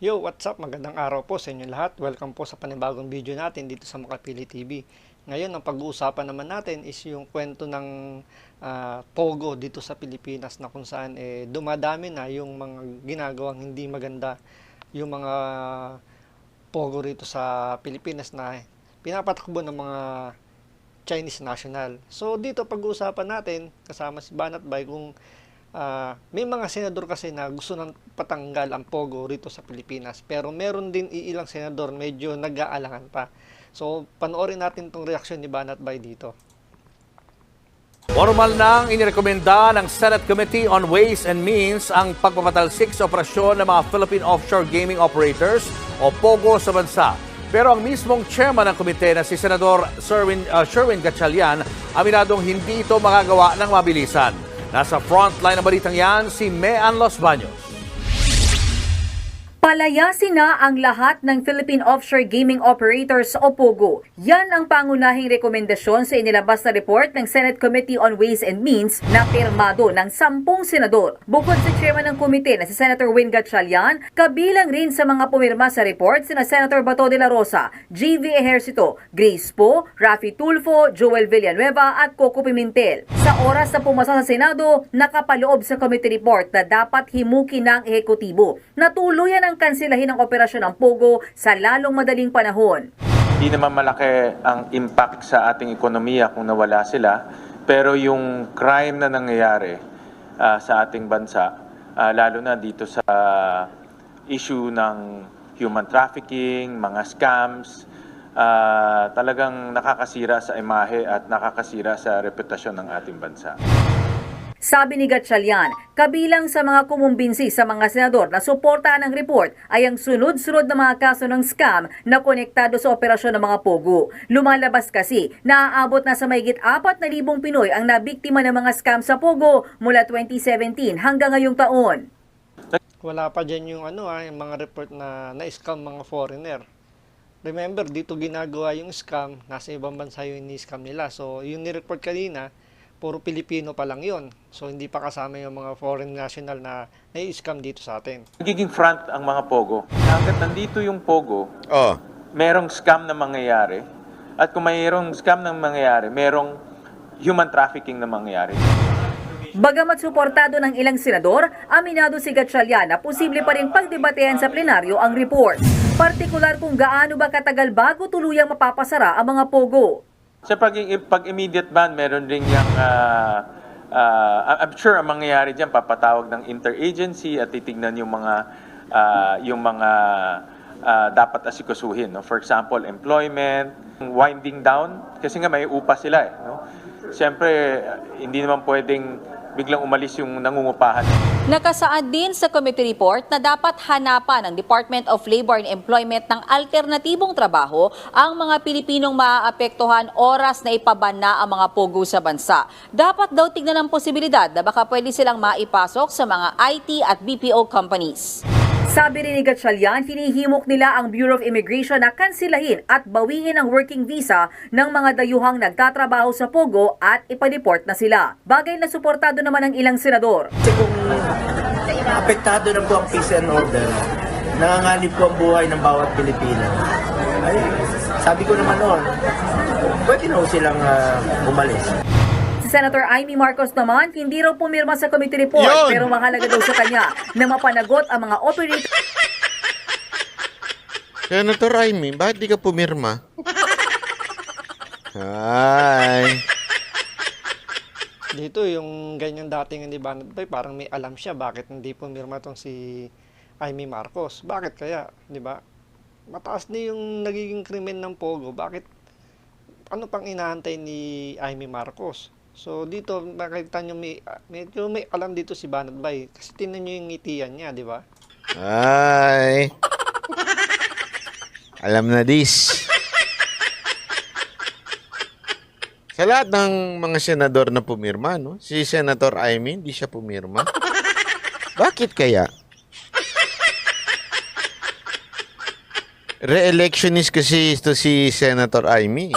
Yo, what's up? Magandang araw po sa inyo lahat. Welcome po sa panibagong video natin dito sa Makapili TV. Ngayon, ang pag-uusapan naman natin is yung kwento ng Pogo dito sa Pilipinas na kung saan dumadami na yung mga ginagawang hindi maganda yung mga Pogo rito sa Pilipinas na pinapatakbo ng mga Chinese national. So dito pag-uusapan natin kasama si Banat Bay kung may mga senador kasi na gusto nang patanggal ang Pogo rito sa Pilipinas. Pero meron din ilang senador medyo nag-aalangan pa. So panoorin natin itong reaksyon ni Banat Bay dito. Formal nang inirekomenda ng Senate Committee on Ways and Means ang pagpapatalsik sa operasyon ng mga Philippine Offshore Gaming Operators o POGO sa bansa. Pero ang mismong chairman ng komite na si Senador Sherwin Gatchalian, aminadong hindi ito makagawa ng mabilisan. Nasa frontline ng balitang yan, si Mean Los Baños. Palayasin na ang lahat ng Philippine Offshore Gaming Operators o POGO. Yan ang pangunahing rekomendasyon sa inilabas na report ng Senate Committee on Ways and Means na pirmado ng 10 senador. Bukod sa chairman ng komite na si Senator Win Gatchalian, kabilang rin sa mga pumirma sa report sina Senator Bato de la Rosa, G.V. Ejercito, Grace Poe, Raffy Tulfo, Joel Villanueva at Coco Pimentel. Sa oras na pumasa sa Senado, nakapaloob sa committee report na dapat himukin ng ehekutibo na tuluyan ang kansilahin ang operasyon ng Pogo sa lalong madaling panahon. Hindi naman malaki ang impact sa ating ekonomiya kung nawala sila, pero yung crime na nangyayari sa ating bansa, lalo na dito sa issue ng human trafficking, mga scams, talagang nakakasira sa imahe at nakakasira sa reputasyon ng ating bansa. Sabi ni Gatchalian, kabilang sa mga kumumbinsi sa mga senador na suportahan ng report ay ang sunod-sunod na mga kaso ng scam na konektado sa operasyon ng mga Pogo. Lumalabas kasi na aabot na sa mahigit 4,000 Pinoy ang nabiktima ng mga scam sa Pogo mula 2017 hanggang ngayong taon. Wala pa dyan yung yung mga report na na-scam mga foreigner. Remember, dito ginagawa yung scam, nasa ibang bansa yung ni-scam nila. So, yung ni-report kanina, puro Pilipino pa lang yon. So, hindi pa kasama yung mga foreign national na nai-scam dito sa atin. Nagiging front ang mga Pogo. Hanggat nandito yung Pogo, merong scam na mangyayari. At kung mayroong scam na mangyayari, merong human trafficking na mangyayari. Bagamat suportado ng ilang senador, aminado si Gatchalian na posible pa rin pagdebatehan sa plenaryo ang report. Partikular kung gaano ba katagal bago tuluyang mapapasara ang mga Pogo. Sa pag-immediate ban, meron rin yung, I'm sure ang mangyayari dyan, papatawag ng interagency at titignan yung mga dapat asikasuhin. No? For example, employment, winding down, kasi nga may upa sila. No? Siyempre, hindi naman pwedeng biglang umalis yung nangungupahan. Nakasaad din sa committee report na dapat hanapan ng Department of Labor and Employment ng alternatibong trabaho ang mga Pilipinong maaapektuhan oras na ipaban na ang mga Pogo sa bansa. Dapat daw tignan ang posibilidad na baka pwede silang maipasok sa mga IT at BPO companies. Sabi rin ni Gatchalian, hinihimok nila ang Bureau of Immigration na kansilahin at bawiin ang working visa ng mga dayuhang nagtatrabaho sa Pogo at ipadeport na sila. Bagay na suportado naman ng ilang senador. Kasi kung apektado na po ang peace and order, nanganganib po ang buhay ng bawat Pilipino. Ay, sabi ko naman noon, pwede na po silang umalis. Senator Amy Marcos naman, hindi raw pumirma sa committee report pero mahalaga daw sa kanya na mapanagot ang mga operator. Senator Amy, bakit di ka pumirma? Hi. Dito yung ganyan dating ni Banat Bay, parang may alam siya bakit hindi pumirma tong si Amy Marcos. Bakit kaya, di ba? Mataas na yung nagiging krimen ng Pogo. Bakit? Ano pang inaantay ni Amy Marcos? So dito makikita nyo medyo may alam dito si Banat Bay. Kasi tingnan nyo yung ngitian niya, di ba? Hi. Alam na this. Sa lahat ng mga senador na pumirma, no? Si Senator Amy, hindi siya pumirma. Bakit kaya? Re-electionist kasi ito si Senator Amy.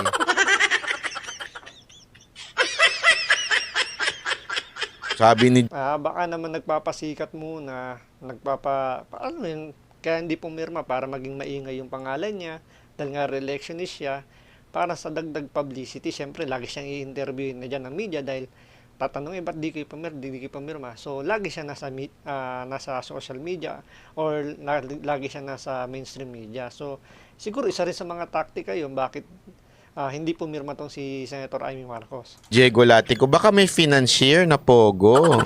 Sabi ni... Baka naman nagpapasikat muna, ano yun, Kaya hindi pumirma para maging maingay yung pangalan niya, dahil nga re-electionist siya, para sa dagdag publicity. Siyempre, lagi siyang i-interview na dyan ng media dahil tatanungin, ba't di kayo pumirma? So, lagi siya nasa social media or lagi siya nasa mainstream media. So, siguro isa rin sa mga taktika yun, bakit hindi pumirma tong si Senator Amy Marcos. Diego Latico, baka may financier na pogo.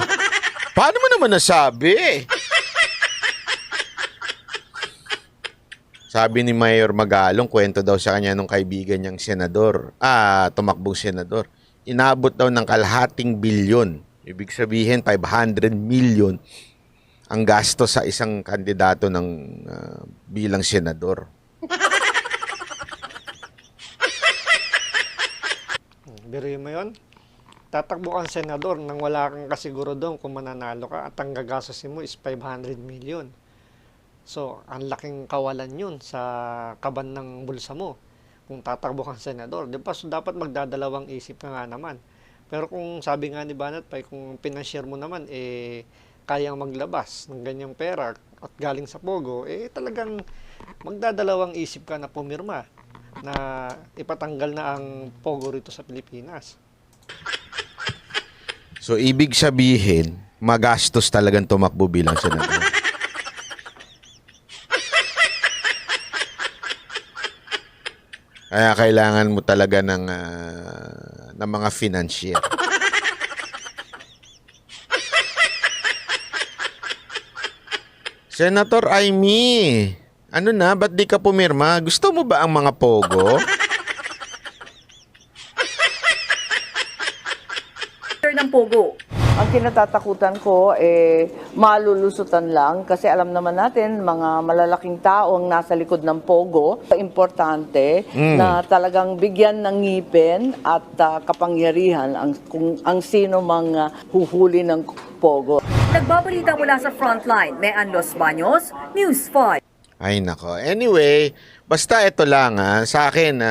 Paano mo naman nasabi? Sabi ni Mayor Magalong, kwento daw sa kanya nung kaibigan niyang senador, tumakbong senador. Inabot daw ng kalahating bilyon. Ibig sabihin, 500 million ang gasto sa isang kandidato ng bilang senador. Biruin mo yun? Tatakbo kang senador nang wala kang kasiguro doon kung mananalo ka at ang gagastosin mo is 500 million. So, ang laking kawalan yun sa kaban ng bulsa mo kung tatakbo kang senador. Di ba? So, dapat magdadalawang isip ka nga naman. Pero kung sabi nga ni Banat Pay, kung pinansyere mo naman, kayang maglabas ng ganyang pera at galing sa Pogo, talagang magdadalawang isip ka na pumirma na ipatanggal na ang Pogo rito sa Pilipinas. So, ibig sabihin, magastos talagang tumakbo bilang senador. Kaya kailangan mo talaga ng mga financier. Senator Amy, ano na? Ba't di ka pumirma? Gusto mo ba ang mga pogo? ng Pogo. Ang kinatatakutan ko, malulusutan lang kasi alam naman natin, mga malalaking tao ang nasa likod ng Pogo. Importante na talagang bigyan ng ngipin at kapangyarihan ang sino mga huhuli ng Pogo. Nagbabalita mula sa Frontline, Mean Los Baños, News 5. Ay nako. Anyway, basta ito lang sa akin,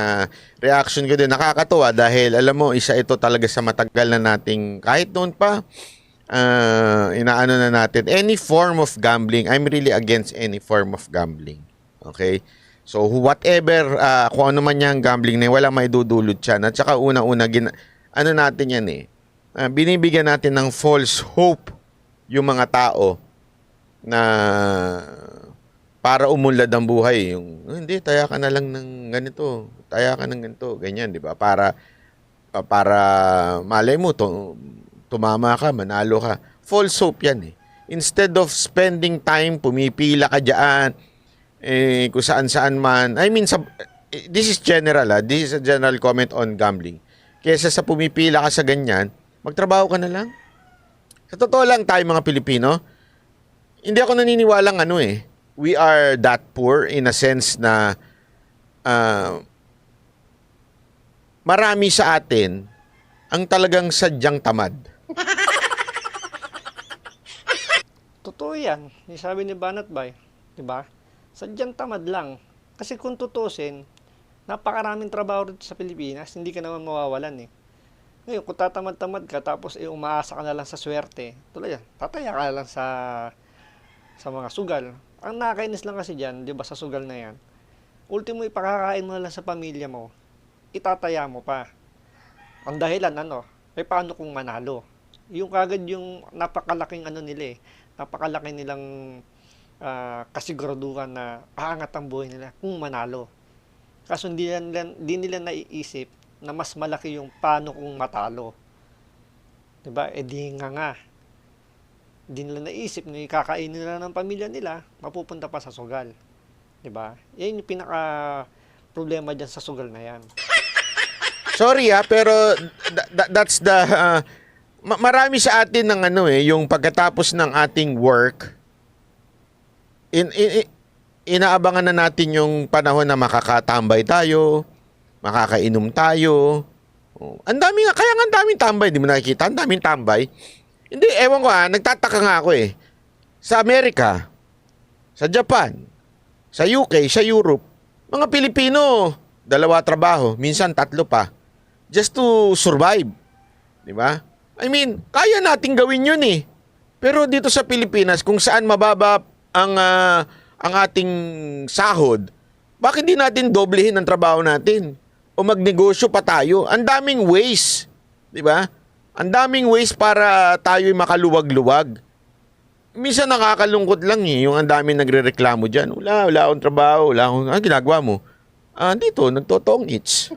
reaction ko din nakakatuwa dahil alam mo, isa ito talaga sa matagal na nating, kahit noon pa, inaano na natin, any form of gambling. I'm really against any form of gambling. Okay? So, whatever, kung ano man yung gambling na wala may dudulot siya. At saka una-una, ano natin yan binibigyan natin ng false hope yung mga tao na para umunlad ang buhay. Yung, hindi, taya ka na lang ng ganito. Taya ka ng ganito. Ganyan, di ba? Para malay mo, tumama ka, manalo ka. False hope yan Instead of spending time, pumipila ka dyan, kung saan-saan man. I mean, this is general, This is a general comment on gambling. Kesa sa pumipila ka sa ganyan, magtrabaho ka na lang. Sa totoo lang tayo mga Pilipino, hindi ako naniniwalang we are that poor in a sense na marami sa atin ang talagang sadyang tamad. Totoo yan. Yung sabi ni Banat Bay, di ba? Sadyang tamad lang. Kasi kung tutusin, napakaraming trabaho dito sa Pilipinas, hindi ka naman mawawalan Ngayon, kung tatamad-tamad ka, tapos umaasa ka na lang sa swerte, tuloy yan, tataya ka lang sa mga sugal. Ang nakakainis lang kasi dyan, di ba, sa sugal na yan, ultimo ipakakain mo na lang sa pamilya mo, itataya mo pa. Ang dahilan, paano kung manalo? Yung kagad yung napakalaking nila napakalaki nilang kasiguraduhan na aangat ang buhay nila kung manalo. Kaso hindi nila naiisip na mas malaki yung paano kung matalo. Diba? Di nga. Hindi nila naisip na ikakainin nila ng pamilya nila, mapupunta pa sa sugal. Diba? Yan yung pinaka-problema dyan sa sugal na yan. Sorry pero that's the... marami sa atin ng yung pagkatapos ng ating work, inaabangan na natin yung panahon na makakatambay tayo, makakainom tayo. Ang dami nga, kaya nga ang daming tambay, di mo nakikita, ang daming tambay. Hindi, ewan ko nagtataka nga ako Sa Amerika, sa Japan, sa UK, sa Europe, mga Pilipino, 2 trabaho, minsan 3 pa, just to survive. Di ba? I mean, kaya nating gawin yun Pero dito sa Pilipinas, kung saan mababa ang ang ating sahod, bakit di natin doblehin ang trabaho natin? O magnegosyo pa tayo? Ang daming ways, di ba? Ang daming ways para tayo'y makaluwag-luwag. Minsan nakakalungkot lang yung ang daming nagrereklamo dyan. Wala akong trabaho, ang ginagawa mo? Dito, nagtotong eats.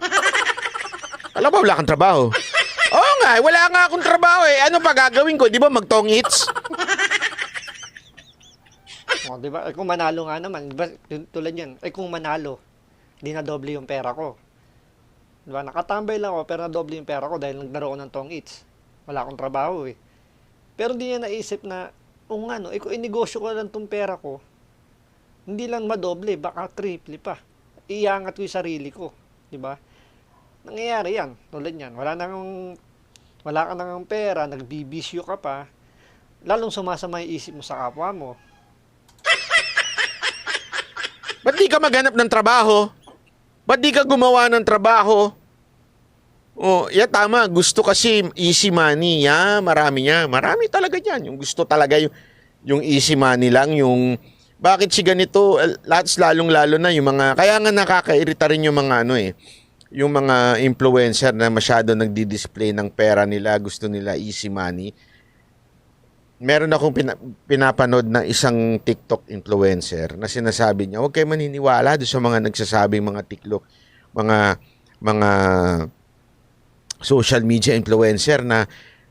Alam ba, wala kang trabaho? Oo nga, wala nga akong trabaho eh. Ano pa gagawin ko? Di ba magtong eats? O, di ba? Kung manalo nga naman, di ba? Tulad yan. Kung manalo, di na doble yung pera ko. Di ba? Nakatambay lang ako, pero na doble yung pera ko dahil naglaro ko ng tong eats. Wala akong trabaho eh. Pero di niya naisip na, nga no, kung inegosyo ko lang tong pera ko, hindi lang madoble, baka triple pa. Iangat ko yung sarili ko. Di ba? Nangyayari yan. Tulad yan. Wala ka nang pera, nagbibisyo ka pa, lalong sumasama yung isip mo sa kapwa mo. Ba't di ka maghanap ng trabaho? Ba't di ka gumawa ng trabaho? Tama. Gusto kasi easy money. Marami niya. Marami talaga dyan. Yung gusto talaga yung easy money lang. Yung, bakit si ganito? Lalong-lalo na yung mga, kaya nga nakakairita rin yung mga yung mga influencer na masyado nagdi-display ng pera nila. Gusto nila easy money. Meron akong pinapanood na isang TikTok influencer na sinasabi niya, huwag kayo maniniwala doon sa mga nagsasabing mga TikTok, mga social media influencer na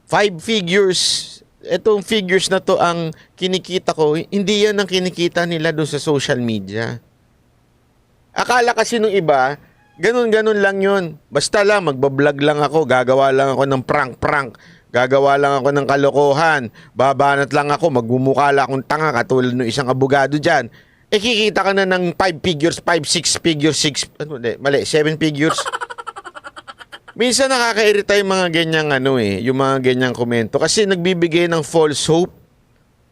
5 figures, etong figures na to ang kinikita ko, hindi yan ang kinikita nila doon sa social media. Akala kasi nung iba, ganun-ganun lang yun. Basta lang, magbablog lang ako, gagawa lang ako ng prank-prank. Gagawa lang ako ng kalokohan. Babanat lang ako. Magmumukha lang akong tanga katulad ng isang abogado dyan. Kikita ka na ng 5 figures, 5, 6 figures, 7 figures. Minsan nakakairita yung mga ganyang yung mga ganyang komento. Kasi nagbibigay ng false hope.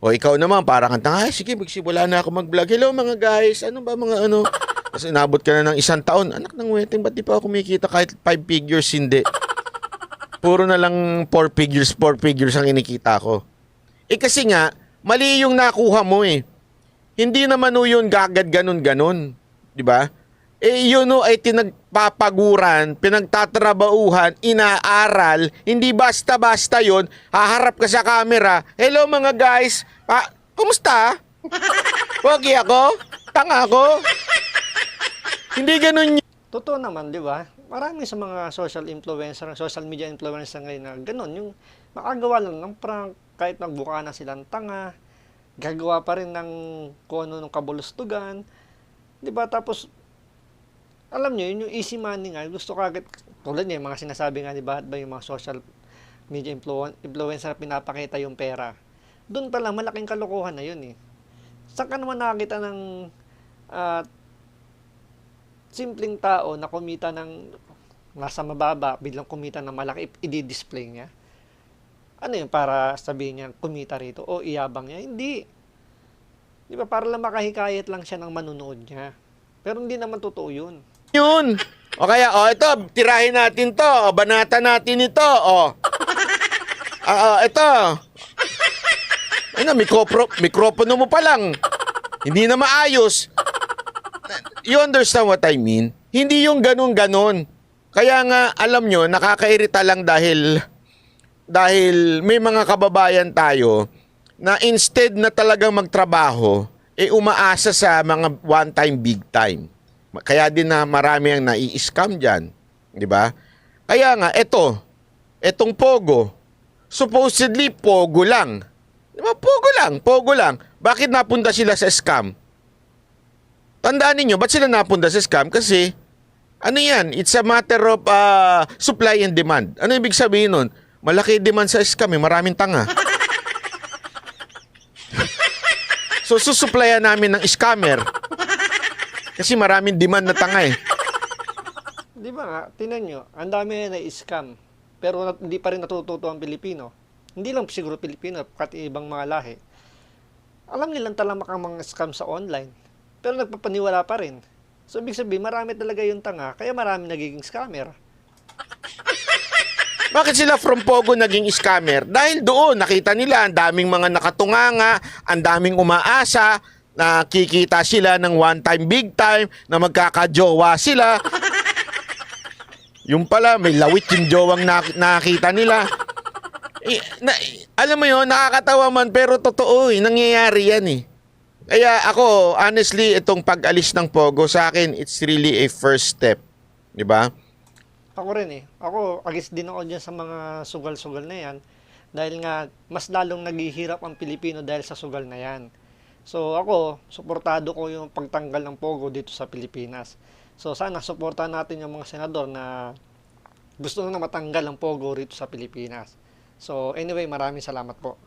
O ikaw naman, parang kang tanga, sige, magsimula na ako mag-vlog. Hello mga guys, ano ba mga Kasi inabot ka na ng 1 taon. Anak ng wedding, ba't di pa ako kumikita kahit 5 figures? Hindi. Puro na lang 4 figures ang inikita ko. Kasi nga, mali yung nakuha mo eh. Hindi naman yun gagad ganun-ganun. Di ba? Yun ay tinagpapaguran, pinagtatrabauhan, inaaral. Hindi basta-basta yun. Haharap ka sa camera. Hello mga guys. Kumusta? Wagi ako? Tanga ako? Hindi ganun yun. Totoo naman, di ba? Marami sa mga social media influencer ngayon na ganun, yung makagawa lang ng prank, kahit nagbuka na silang tanga, gagawa pa rin ng kung ano ng kabulustugan, di ba? Tapos, alam nyo, yung easy money nga, gusto ka agad, tulad niya, yung mga sinasabi nga, di ba, yung mga social media influencer na pinapakita yung pera. Doon pa lang, malaking kalokohan na yun eh. Saan ka naman nakakita ng simpleng tao na kumita ng nasa mababa, biglang kumita ng malaki, i-display niya? Ano yun, para sabihin niya, kumita rito, o iyabang niya? Hindi. Di ba, para lang makahikayat lang siya ng manunood niya. Pero hindi naman totoo yun. Yun. O kaya, ito, tirahin natin to, banata natin ito, ito. Mikropono mo pa lang. Hindi na maayos. You understand what I mean? Hindi yung ganun-ganon. Kaya nga, alam nyo, nakakairita lang dahil may mga kababayan tayo na instead na talagang magtrabaho, umaasa sa mga one-time, big-time. Kaya din na marami ang nai-scam dyan. Di ba? Kaya nga, etong Pogo, supposedly Pogo lang. Di ba? Pogo lang. Bakit napunta sila sa scam? Tandaan ninyo, ba't sila napunta sa scam? Kasi, it's a matter of supply and demand. Ano ibig sabihin nun? Malaki demand sa scam, maraming tanga. So, susuplayan namin ng scammer. Kasi maraming demand na tanga eh. Di ba nga, tinan nyo, ang dami na scam. Pero hindi pa rin natututo ang Pilipino. Hindi lang siguro Pilipino, pati ibang mga lahi. Alam nilang talamak ang mga scam sa online. Pero nagpapaniwala pa rin. So, ibig sabihin, marami talaga yung tanga, kaya marami nagiging scammer. Bakit sila from Pogo naging scammer? Dahil doon, nakita nila, ang daming mga nakatunganga, ang daming umaasa, nakikita sila ng one time, big time, na magkakajowa sila. Yung pala, may lawit yung jowang nakita nila. Alam mo yun, nakakatawa man, pero totoo nangyayari yan eh. Kaya ako, honestly, itong pag-alis ng Pogo, sa akin, it's really a first step. Di ba? Ako rin eh. Ako, agis din ako dyan sa mga sugal-sugal na yan. Dahil nga, mas lalong naghihirap ang Pilipino dahil sa sugal na yan. So ako, suportado ko yung pagtanggal ng Pogo dito sa Pilipinas. So sana suportahan natin yung mga senador na gusto na matanggal ang Pogo rito sa Pilipinas. So anyway, maraming salamat po.